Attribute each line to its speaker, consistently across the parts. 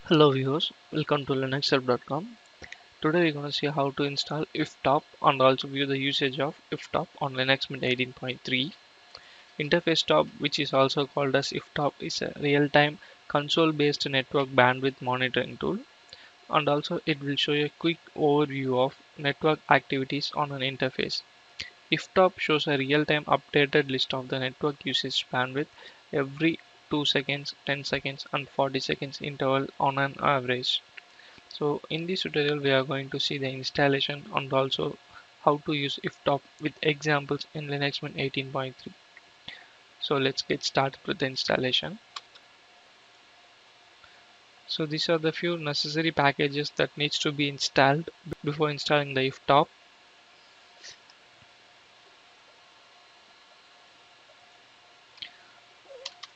Speaker 1: Hello viewers, welcome to linuxhelp.com. Today we're going to see how to install Iftop and also view the usage of Iftop on Linux Mint 18.3. Interface Top, which is also called as Iftop, is a real-time console-based network bandwidth monitoring tool, and also it will show you a quick overview of network activities on an interface. Iftop shows a real-time updated list of the network usage bandwidth every 2 seconds, 10 seconds and 40 seconds interval on an average. So in this tutorial we are going to see the installation and also how to use Iftop with examples in Linux Mint 18.3. So let's get started with the installation. So these are the few necessary packages that needs to be installed before installing the Iftop.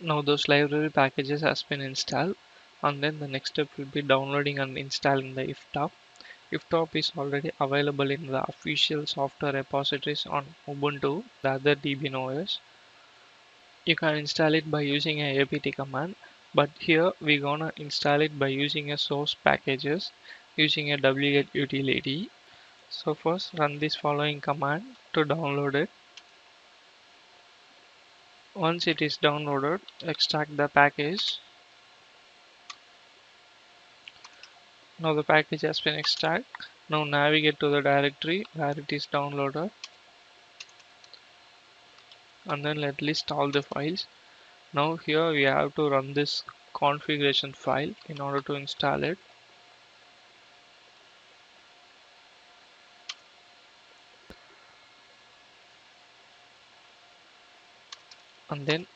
Speaker 1: Now those library packages has been installed, and then the next step will be downloading and installing the Iftop. Iftop is already available in the official software repositories on Ubuntu, the other Debian OS. You can install it by using a apt command, but here we're gonna install it by using a source packages using a wget utility. So first run this following command to download it. Once it is downloaded, extract the package. Now the package has been extracted. Now navigate to the directory where it is downloaded and then let list all the files. Now here we have to run this configuration file in order to install it. And then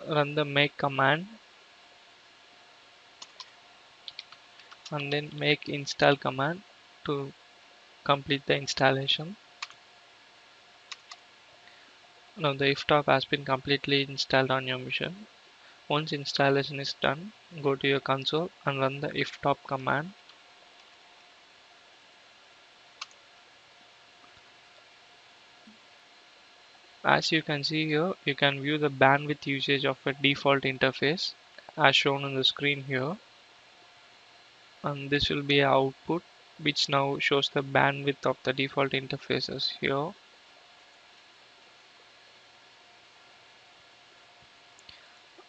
Speaker 1: run the make command and then make install command to complete the installation. Now the Iftop has been completely installed on your machine. Once installation is done, go to your console and run the Iftop command. As you can see here, you can view the bandwidth usage of a default interface as shown on the screen here, and this will be an output which now shows the bandwidth of the default interfaces here.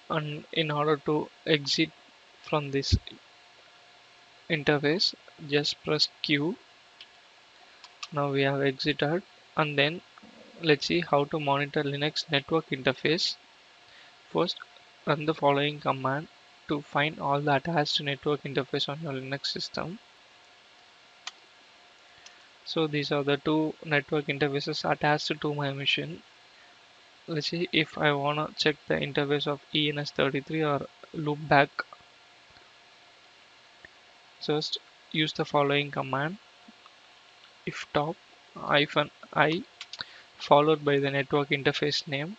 Speaker 1: And in order to exit from this interface, just press Q. Now we have exited, and then let's see how to monitor Linux network interface. First, run the following command to find all the attached network interface on your Linux system. So these are the two network interfaces attached to my machine. Let's see if I wanna check the interface of ENS33 or loopback. Just use the following command: iftop -i followed by the network interface name.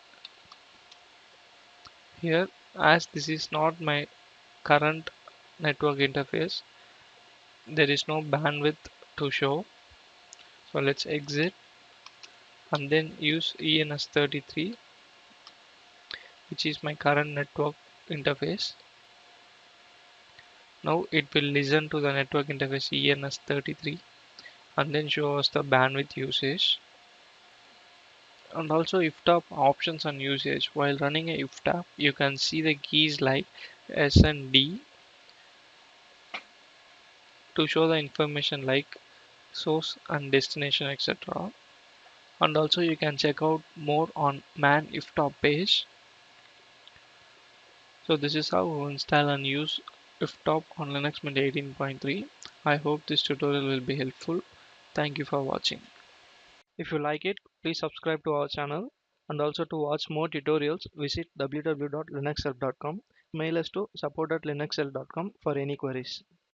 Speaker 1: Here, as this is not my current network interface, there is no bandwidth to show. So let's exit and then use ENS33, which is my current network interface. Now it will listen to the network interface ENS33 and then show us the bandwidth usage. And also Iftop options and usage. While running a Iftop, you can see the keys like S and D to show the information like source and destination, etc. And also you can check out more on man Iftop page. So this is how we install and use Iftop on Linux Mint 18.3. I hope this tutorial will be helpful. Thank you for watching. If you like it, please subscribe to our channel, and also to watch more tutorials visit www.linuxhelp.com. Mail us to support@linuxhelp.com for any queries.